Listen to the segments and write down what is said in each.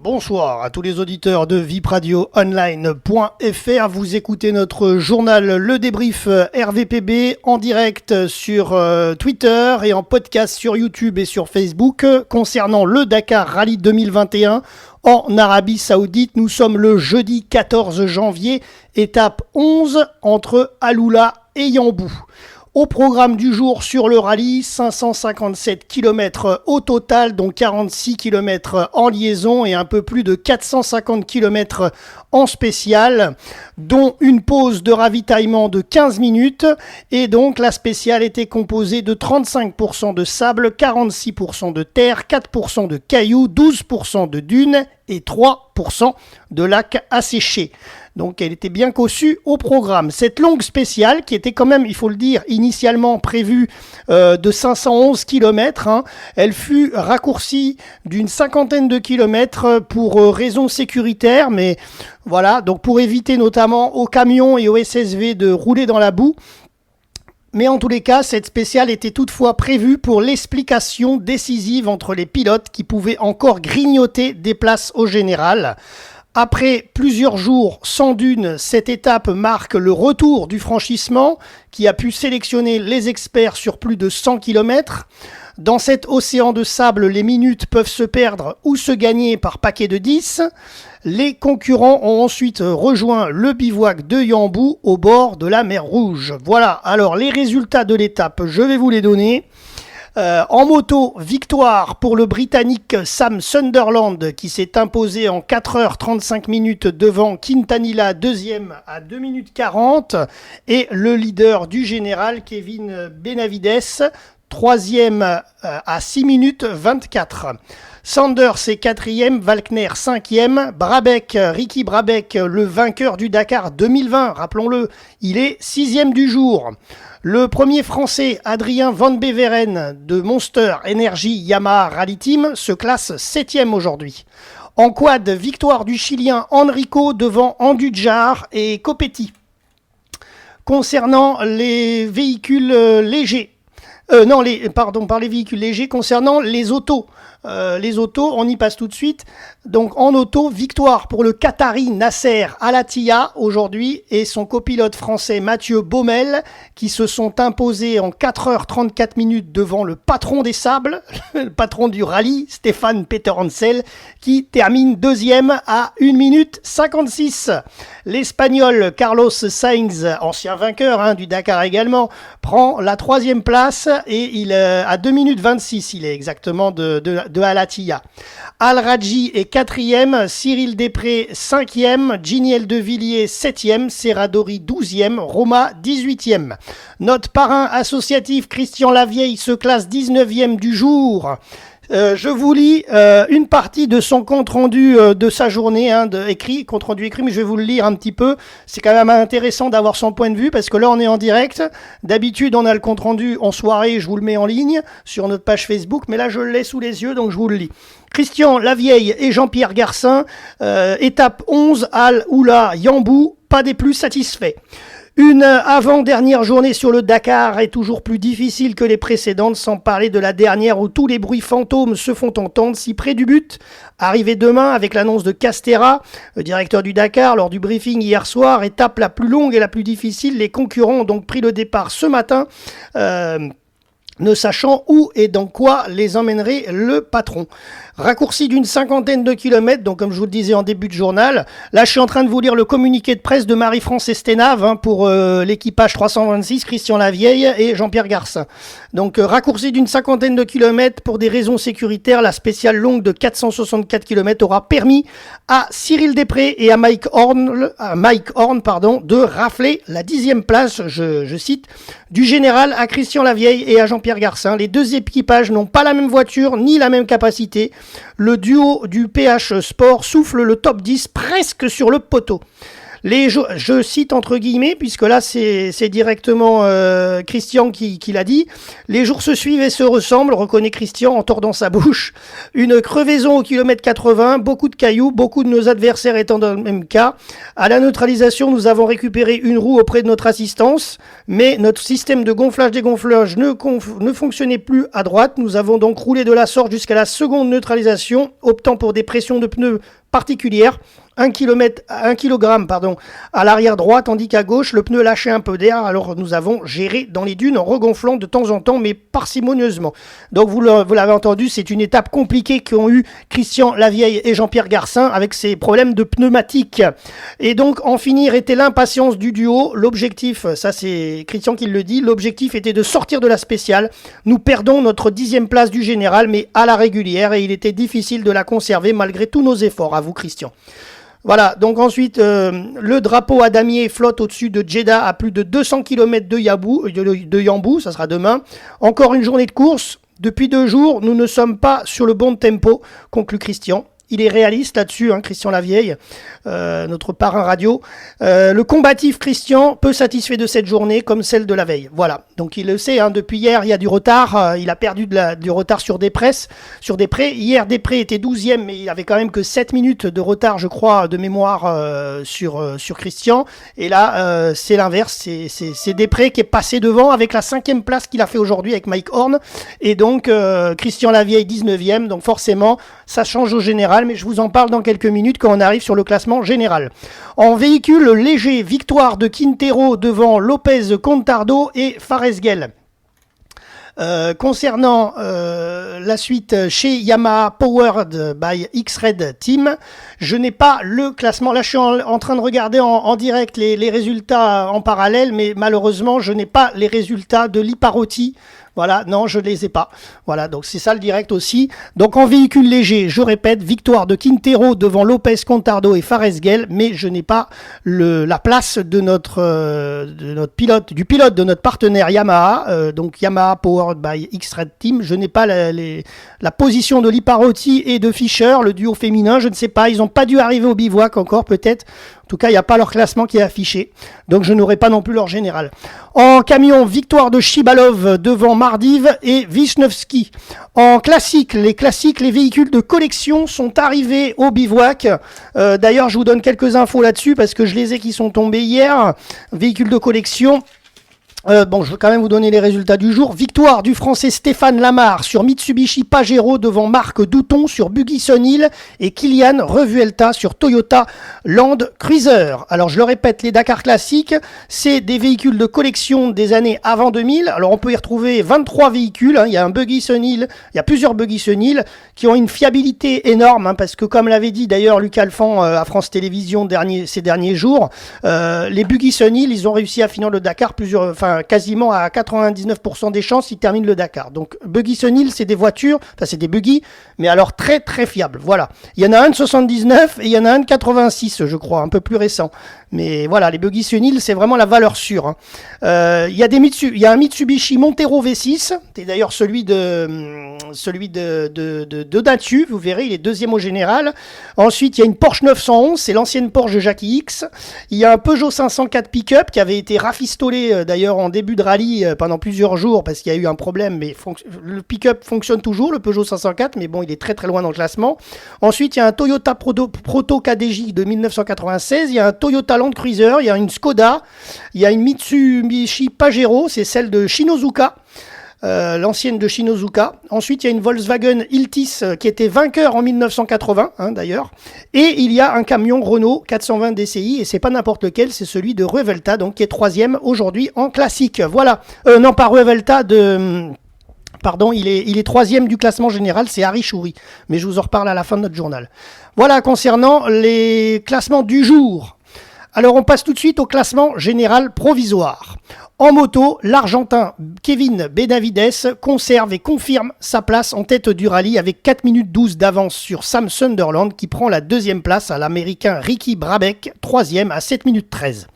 Bonsoir à tous les auditeurs de vipradioonline.fr. Vous écoutez notre journal Le Débrief RVPB en direct sur Twitter et en podcast sur YouTube et sur Facebook concernant le Dakar Rallye 2021 en Arabie Saoudite. Nous sommes le jeudi 14 janvier, étape 11 entre Aloula et Yambou. Au programme du jour sur le rallye, 557 km au total, dont 46 km en liaison et un peu plus de 450 km en spécial, dont une pause de ravitaillement de 15 minutes. Et donc la spéciale était composée de 35% de sable, 46% de terre, 4% de cailloux, 12% de dunes et 3% de lacs asséchés. Donc elle était bien conçue au programme. Cette longue spéciale, qui était quand même, il faut le dire, initialement prévue de 511 km, elle fut raccourcie d'une cinquantaine de kilomètres pour raisons sécuritaires, mais voilà, donc pour éviter notamment aux camions et aux SSV de rouler dans la boue. Mais en tous les cas, cette spéciale était toutefois prévue pour l'explication décisive entre les pilotes qui pouvaient encore grignoter des places au général. Après plusieurs jours sans dunes, cette étape marque le retour du franchissement qui a pu sélectionner les experts sur plus de 100 km. Dans cet océan de sable, les minutes peuvent se perdre ou se gagner par paquet de 10. Les concurrents ont ensuite rejoint le bivouac de Yambou au bord de la mer Rouge. Voilà, alors les résultats de l'étape, je vais vous les donner. En moto, victoire pour le Britannique Sam Sunderland qui s'est imposé en 4h35 devant Quintanilla, deuxième à 2 minutes 40 et le leader du général Kevin Benavides, troisième à 6 minutes 24. Sanders est quatrième, Walkner cinquième, Ricky Brabec, le vainqueur du Dakar 2020, rappelons-le, il est sixième du jour. Le premier français, Adrien Van Beveren de Monster Energy Yamaha Rally Team, se classe septième aujourd'hui. En quad, victoire du Chilien Enrico devant Andujar et Copetti. Concernant les véhicules légers, par les véhicules légers, concernant les autos. On y passe tout de suite. Donc en auto, victoire pour le Qatari Nasser Al-Attiyah aujourd'hui et son copilote français Mathieu Baumel qui se sont imposés en 4h34 devant le patron des sables, le patron du rallye, Stéphane Peter Hansel, qui termine deuxième à 1 minute 56. L'Espagnol Carlos Sainz, ancien vainqueur du Dakar également, prend la troisième place et il à 2 minutes 26, il est exactement de Al-Attiyah. Al-Radji est quatrième, Cyril Després cinquième, Giniel de Villiers septième, Serradori 12e, Roma 18e. Notre parrain associatif Christian Lavieille se classe 19e du jour. Je vous lis une partie de son compte-rendu de sa journée, compte-rendu écrit, mais je vais vous le lire un petit peu. C'est quand même intéressant d'avoir son point de vue, parce que là, on est en direct. D'habitude, on a le compte-rendu en soirée, je vous le mets en ligne sur notre page Facebook, mais là, je le laisse sous les yeux, donc je vous le lis. Christian Lavieille et Jean-Pierre Garcin, étape 11, Al-Oula, Yambou, pas des plus satisfaits. Une avant-dernière journée sur le Dakar est toujours plus difficile que les précédentes, sans parler de la dernière où tous les bruits fantômes se font entendre si près du but. Arrivé demain avec l'annonce de Castera, le directeur du Dakar, lors du briefing hier soir, étape la plus longue et la plus difficile. Les concurrents ont donc pris le départ ce matin, ne sachant où et dans quoi les emmènerait le patron. Raccourci d'une cinquantaine de kilomètres, donc comme je vous le disais en début de journal, là je suis en train de vous lire le communiqué de presse de Marie-France Estenave pour l'équipage 326, Christian Lavieille et Jean-Pierre Garcin. Donc raccourci d'une cinquantaine de kilomètres pour des raisons sécuritaires, la spéciale longue de 464 km aura permis à Cyril Després et à Mike Horn de rafler la 10e place, je cite, du général à Christian Lavieille et à Jean-Pierre Garcin. Les deux équipages n'ont pas la même voiture ni la même capacité. Le duo du PH Sport souffle le top 10 presque sur le poteau. Je cite entre guillemets, puisque là c'est directement Christian qui l'a dit. Les jours se suivent et se ressemblent, reconnaît Christian en tordant sa bouche. Une crevaison au kilomètre 80, beaucoup de cailloux, beaucoup de nos adversaires étant dans le même cas. À la neutralisation, nous avons récupéré une roue auprès de notre assistance, mais notre système de gonflage-dégonflage ne fonctionnait plus à droite. Nous avons donc roulé de la sorte jusqu'à la seconde neutralisation, optant pour des pressions de pneus particulières. 1 kg à l'arrière droit, tandis qu'à gauche, le pneu lâchait un peu d'air. Alors nous avons géré dans les dunes en regonflant de temps en temps, mais parcimonieusement. Donc vous l'avez entendu, c'est une étape compliquée qu'ont eu Christian Lavieille et Jean-Pierre Garcin avec ces problèmes de pneumatiques. Et donc en finir était l'impatience du duo. L'objectif, ça c'est Christian qui le dit, l'objectif était de sortir de la spéciale. Nous perdons notre 10e place du général, mais à la régulière, et il était difficile de la conserver malgré tous nos efforts. À vous Christian. Voilà, donc ensuite, le drapeau à damier flotte au-dessus de Jeddah à plus de 200 km de Yambou, ça sera demain. Encore une journée de course. Depuis 2 jours, nous ne sommes pas sur le bon tempo, conclut Christian. Il est réaliste là-dessus, hein, Christian Lavieille, notre parrain radio. Le combatif Christian, peu satisfait de cette journée comme celle de la veille. Voilà, donc il le sait, hein, depuis hier, il y a du retard. Il a perdu du retard sur Després. Hier, Després était 12e, mais il avait quand même que 7 minutes de retard, je crois, de mémoire sur Christian. Et là, c'est l'inverse. C'est Després qui est passé devant avec la 5e place qu'il a fait aujourd'hui avec Mike Horn. Et donc, Christian Lavieille, 19e. Donc forcément, ça change au général. Mais je vous en parle dans quelques minutes quand on arrive sur le classement général. En véhicule léger, victoire de Quintero devant Lopez Contardo et Faresguel. Concernant la suite chez Yamaha Powered by X-Red Team, je n'ai pas le classement. Là, je suis en train de regarder en direct les résultats en parallèle, mais malheureusement, je n'ai pas les résultats de l'Iparotti. Voilà, non, je ne les ai pas. Voilà, donc c'est ça le direct aussi. Donc en véhicule léger, je répète, victoire de Quintero devant Lopez Contardo et Faresguel, mais je n'ai pas la place de notre pilote, du pilote de notre partenaire Yamaha, donc Yamaha Powered by X-Red Team. Je n'ai pas la position de Liparotti et de Fischer, le duo féminin, je ne sais pas, ils n'ont pas dû arriver au bivouac encore peut-être. En tout cas, il n'y a pas leur classement qui est affiché, donc je n'aurai pas non plus leur général. En camion, victoire de Chibalov devant Mardiv et Vishnevski. En classique, les véhicules de collection sont arrivés au bivouac. D'ailleurs, je vous donne quelques infos là-dessus parce que je les ai qui sont tombés hier. Véhicules de collection. Je veux quand même vous donner les résultats du jour. Victoire du français Stéphane Lamar sur Mitsubishi Pajero devant Marc Douton sur Buggy Sunhill et Kylian Revuelta sur Toyota Land Cruiser. Alors je le répète, les Dakar classiques, c'est des véhicules de collection des années avant 2000. Alors on peut y retrouver 23 véhicules, hein. Il y a un Buggy Sunhill, il y a plusieurs Buggy Sunhill qui ont une fiabilité énorme, hein, parce que comme l'avait dit d'ailleurs Luc Alphand à France Télévisions ces derniers jours, les Buggy Sunhill, ils ont réussi à finir le Dakar quasiment à 99% des chances, ils terminent le Dakar. Donc Buggy Sunhill, c'est des voitures, c'est des buggy, mais alors très très fiables. Voilà. Il y en a un de 79 et il y en a un de 86, je crois, un peu plus récent. Mais voilà, les Buggy Sunhill, c'est vraiment la valeur sûre, hein. Il y a un Mitsubishi Montero V6, c'est d'ailleurs celui de Datu, vous verrez, il est 2e au général. Ensuite, il y a une Porsche 911, c'est l'ancienne Porsche de Jackie X. Il y a un Peugeot 504 pick-up qui avait été rafistolé d'ailleurs en début de rallye pendant plusieurs jours parce qu'il y a eu un problème, mais le pick-up fonctionne toujours, le Peugeot 504, mais bon, il est très très loin dans le classement. Ensuite, il y a un Toyota Proto KDJ de 1996, il y a un Toyota Land Cruiser, il y a une Skoda, il y a une Mitsubishi Pajero, c'est celle de Shinozuka. L'ancienne de Shinozuka. Ensuite, il y a une Volkswagen Iltis qui était vainqueur en 1980, hein, d'ailleurs. Et il y a un camion Renault 420 DCI, et c'est pas n'importe lequel, c'est celui de Revelta, donc qui est 3e aujourd'hui en classique. Voilà. Non, pas Revelta Pardon, il est 3e du classement général, c'est Harry Choury. Mais je vous en reparle à la fin de notre journal. Voilà, concernant les classements du jour. Alors, on passe tout de suite au classement général provisoire. En moto, l'Argentin Kevin Benavides conserve et confirme sa place en tête du rallye avec 4 minutes 12 d'avance sur Sam Sunderland qui prend la 2e place à l'Américain Ricky Brabec, 3e à 7 minutes 13.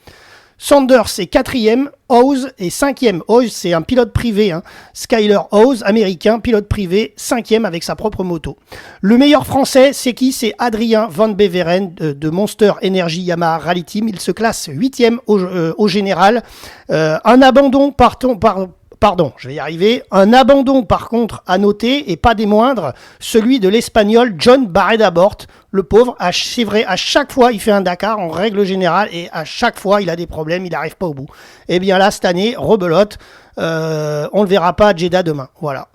Sanders est 4e Hawes est 5e. Hawes, c'est un pilote privé. Skyler Hawes, américain, pilote privé, 5e avec sa propre moto. Le meilleur français, c'est qui? C'est Adrien Van Beveren de Monster Energy Yamaha Rally Team. Il se classe 8e au général. Un abandon je vais y arriver. Un abandon, par contre, à noter, et pas des moindres, celui de l'Espagnol John Barreda-Bort. Le pauvre, c'est vrai, à chaque fois, il fait un Dakar, en règle générale, et à chaque fois, il a des problèmes, il n'arrive pas au bout. Et bien là, cette année, rebelote. On ne le verra pas à Jeddah demain. Voilà.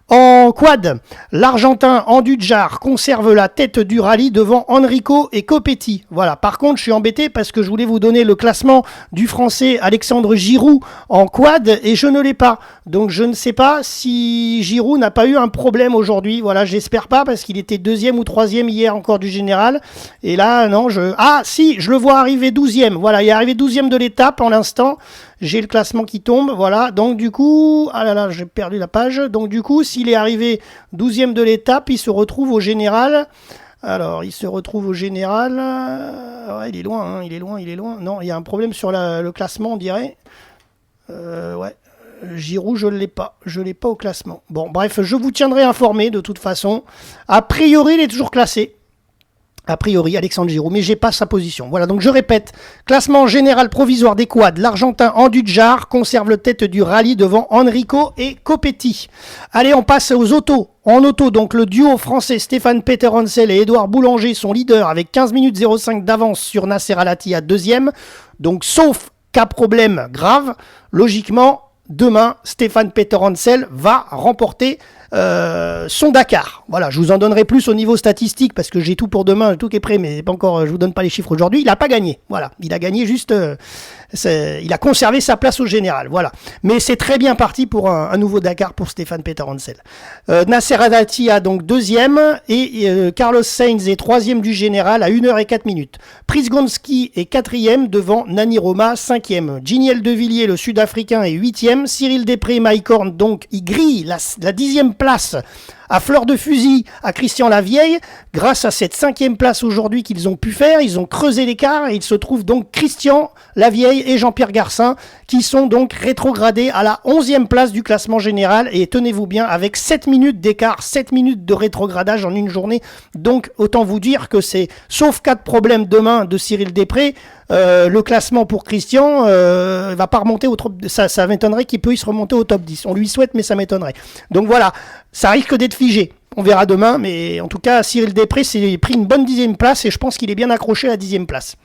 En quad, l'Argentin Andujar conserve la tête du rallye devant Enrico et Copetti. Voilà. Par contre, je suis embêté parce que je voulais vous donner le classement du Français Alexandre Giroud en quad et je ne l'ai pas. Donc je ne sais pas si Giroud n'a pas eu un problème aujourd'hui. Voilà, j'espère pas parce qu'il était 2e ou 3e hier encore du général. Et là, non, si, je le vois arriver 12e. Voilà, il est arrivé 12e de l'étape en l'instant. J'ai le classement qui tombe, voilà. Donc du coup, ah là là, j'ai perdu la page. Donc du coup, s'il est arrivé 12e de l'étape, il se retrouve au général. Alors, il se retrouve au général. Ouais, il est loin, il est loin. Non, il y a un problème sur le classement, on dirait. Ouais. Giroud, je ne l'ai pas au classement. Bon, bref, je vous tiendrai informé de toute façon. A priori, il est toujours classé. A priori, Alexandre Giroud, mais j'ai pas sa position. Voilà, donc je répète, classement général provisoire des quads. L'Argentin Andujar conserve le tête du rallye devant Enrico et Copetti. Allez, on passe aux autos. En auto, donc le duo français Stéphane Peterhansel et Édouard Boulanger sont leaders avec 15 minutes 05 d'avance sur Nasser Al-Attiyah deuxième. Donc, sauf cas problème grave, logiquement, demain, Stéphane Peterhansel va remporter son Dakar. Voilà, je vous en donnerai plus au niveau statistique parce que j'ai tout pour demain, tout qui est prêt, mais pas encore, je vous donne pas les chiffres aujourd'hui. Il n'a pas gagné. Voilà, il a gagné juste, il a conservé sa place au général. Voilà, mais c'est très bien parti pour un nouveau Dakar pour Stéphane Peterhansel. Nasser Al-Attiyah donc deuxième et Carlos Sainz est troisième du général à 1h04. Prisgonski est quatrième devant Nani Roma, cinquième. Giniel De Villiers, le Sud-Africain, est huitième. Cyril Després, Mike Horn, donc il grille la 10e place à fleur de fusil à Christian Lavieille. Grâce à cette 5e place aujourd'hui qu'ils ont pu faire, ils ont creusé l'écart et il se trouve donc Christian Lavieille et Jean-Pierre Garcin qui sont donc rétrogradés à la 11e place du classement général et tenez-vous bien avec 7 minutes d'écart, 7 minutes de rétrogradage en une journée. Donc autant vous dire que c'est, sauf cas de problème demain de Cyril Després, le classement pour Christian va pas remonter au top. Ça m'étonnerait qu'il puisse remonter au top 10. On lui souhaite, mais ça m'étonnerait. Donc voilà, ça risque d'être figé. On verra demain, mais en tout cas, Cyril Després s'est pris une bonne 10e place et je pense qu'il est bien accroché à la 10e place.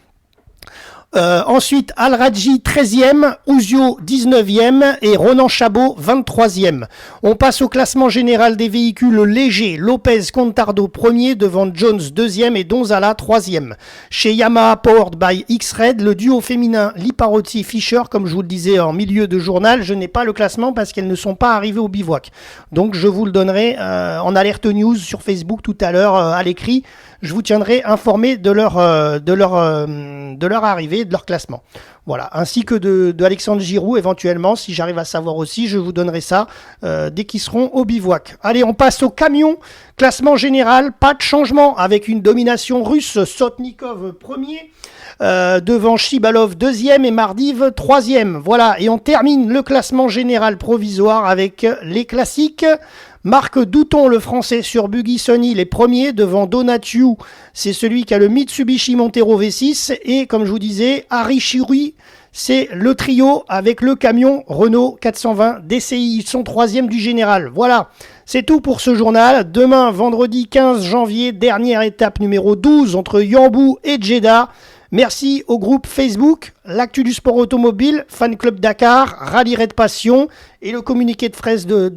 Ensuite, Al-Radji 13e, Ouzio 19e et Ronan Chabot 23e. On passe au classement général des véhicules légers. Lopez Contardo 1er devant Jones 2e et Donzala 3e. Chez Yamaha Powered by X-Red, le duo féminin Liparotti Fischer, comme je vous le disais en milieu de journal, je n'ai pas le classement parce qu'elles ne sont pas arrivées au bivouac. Donc je vous le donnerai en alerte news sur Facebook tout à l'heure à l'écrit. Je vous tiendrai informé de leur arrivée, de leur classement. Voilà, ainsi que de Alexandre Giroud éventuellement, si j'arrive à savoir aussi, je vous donnerai ça dès qu'ils seront au bivouac. Allez, on passe au camion. Classement général, pas de changement avec une domination russe. Sotnikov premier, devant Chibalov deuxième et Mardiv troisième. Voilà, et on termine le classement général provisoire avec les classiques. Marc Douton, le français sur Buggy Sony, les premiers devant Donatiu, c'est celui qui a le Mitsubishi Montero V6 et comme je vous disais, Harry Chiri, c'est le trio avec le camion Renault 420 DCI, ils sont troisième du général. Voilà, c'est tout pour ce journal. Demain, vendredi 15 janvier, dernière étape numéro 12 entre Yambou et Jeddah. Merci au groupe Facebook, l'actu du sport automobile, Fan Club Dakar, Rallye Red Passion et le communiqué de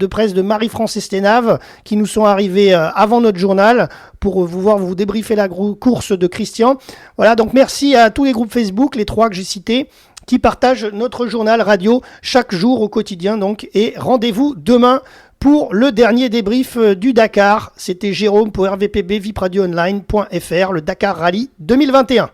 presse de Marie-France Estenave qui nous sont arrivés avant notre journal pour vous débriefer la course de Christian. Voilà, donc merci à tous les groupes Facebook, les 3 que j'ai cités, qui partagent notre journal radio chaque jour au quotidien. Donc, et rendez-vous demain pour le dernier débrief du Dakar. C'était Jérôme pour RVPB, vipradioonline.fr, le Dakar Rallye 2021.